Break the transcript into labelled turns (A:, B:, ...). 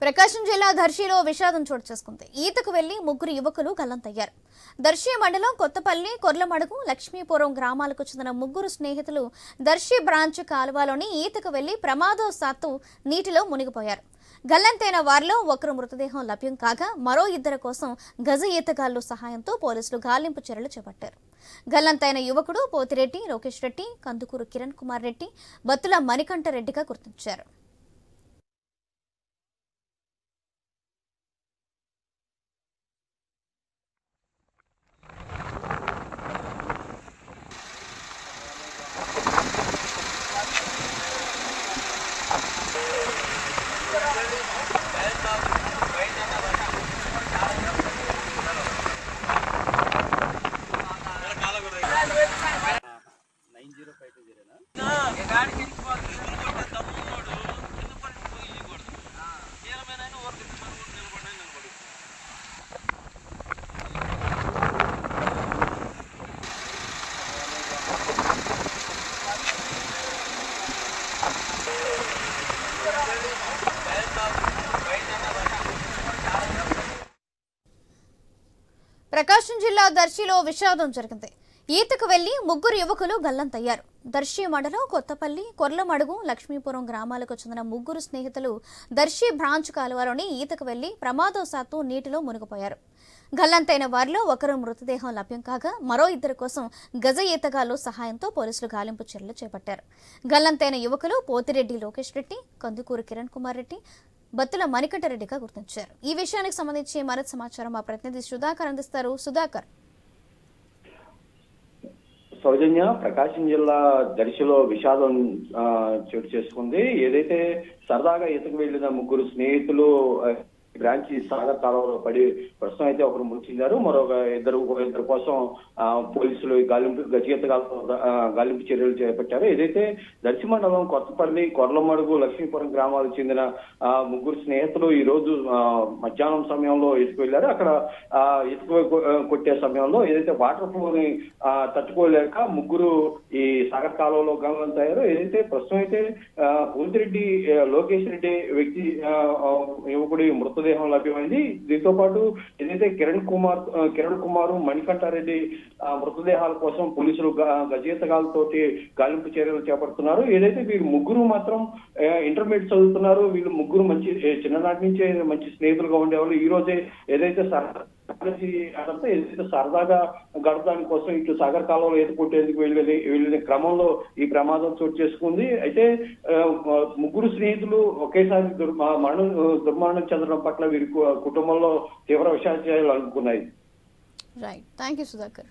A: ప్రకాశం జిల్లా దర్శిలో విషాదం చోటు చేసుకుంది. ఈతకు వెళ్లి ముగ్గురు యువకులు గల్లంతయ్యారు. దర్శి మండలం కొత్తపల్లి, కొర్లమడుగు, లక్ష్మీపురం గ్రామాలకు చెందిన ముగ్గురు స్నేహితులు దర్శి బ్రాంచ్ కాలువలోని ఈతకు వెళ్లి ప్రమాదవశాత్తు నీటిలో మునిగిపోయారు. గల్లంతైన వారిలో ఒకరు మృతదేహం లభ్యం కాగా మరో ఇద్దరి కోసం గజ ఈతగాళ్లు సహాయంతో పోలీసులు గాలింపు చర్యలు చేపట్టారు. గల్లంతైన యువకుడు పోతిరెడ్డి లోకేష్ రెడ్డి, కందుకూరు కిరణ్ కుమార్ రెడ్డి, బత్తుల మణికంఠ రెడ్డిగా గుర్తించారు. ప్రకాశం జిల్లా దర్శిలో విషాదం జరిగింది. ఈతకు వెళ్లి ముగ్గురు యువకులు గల్లంతయ్యారు. దర్శి మండలం కొత్తపల్లి, కొర్లమడుగు, లక్ష్మీపురం గ్రామాలకు చెందిన ముగ్గురు స్నేహితులు దర్శి బ్రాంచ్ కాలువలోని ఈతకు వెళ్లి ప్రమాదవశాత్తు నీటిలో మునిగిపోయారు. గల్లంతైన వారిలో ఒకరు మృతదేహం లభ్యం కాగా మరో ఇద్దరి కోసం గజ ఈతగాళ్లు సహాయంతో పోలీసులు గాలింపు చర్యలు చేపట్టారు. గల్లంతైన యువకులు పోతిరెడ్డి లోకేష్ రెడ్డి, కందుకూరు కిరణ్ కుమార్ రెడ్డి, బత్తుల మణికంఠ రెడ్డిగా గుర్తించారు. ఈ విషయానికి సంబంధించి మరింత సమాచారం మా ప్రతినిధి సుధాకర్ అందిస్తారు. సుధాకర్,
B: సౌజన్య, ప్రకాశం జిల్లా దర్శిలో విషాదం చోటు చేసుకుంది. ఏదైతే సరదాగా ఈతకు వెళ్లిన ముగ్గురు స్నేహితులు బ్రాంచి సాగర్ కాలువలో పడి ప్రస్తుతం అయితే ఒకరు మృతి చెందారు. మరొక ఇద్దరు కోసం పోలీసులు గాలింపు చర్యలు చేపట్టారు. ఏదైతే దర్శి మండలం కొత్తపల్లి, కొర్లమడుగు, లక్ష్మీపురం గ్రామాలకు చెందిన ముగ్గురు స్నేహితులు ఈ రోజు మధ్యాహ్నం సమయంలో ఇసుకు వెళ్లారు. అక్కడ ఇసుక కొట్టే సమయంలో ఏదైతే వాటర్ ఫ్లో ని తట్టుకోలేక ముగ్గురు ఈ సాగర్ కాలువలో గల్లంతయ్యారు. ఏదైతే ప్రస్తుతం అయితే పోతిరెడ్డి లోకేష్ రెడ్డి వ్యక్తి యువకుడి మృతదేహం లభ్యమైంది. దీంతో పాటు ఏదైతే కిరణ్ కుమార్, మణికంఠారెడ్డి మృతదేహాల కోసం పోలీసులు గజేతగాలతోటి గాలింపు చర్యలు చేపడుతున్నారు. ఏదైతే వీరు ముగ్గురు మాత్రం ఇంటర్మీడియట్ చదువుతున్నారు. వీళ్ళు ముగ్గురు మంచి చిన్ననాటి నుంచే మంచి స్నేహితులుగా ఉండేవాళ్ళు. ఈ రోజే ఏదైతే సరదాగా గడపడానికి కోసం ఇటు సాగర్ కాలంలో ఈత కొట్టేందుకు వెళ్ళిన క్రమంలో ఈ ప్రమాదం చోటు చేసుకుంది. అయితే ముగ్గురు స్నేహితులు ఒకేసారి దుర్మరణం చెందడం పట్ల వీరి కుటుంబంలో తీవ్ర విషాదాలు అనుకున్నాయి.
A: Right, thank you Sudhakar.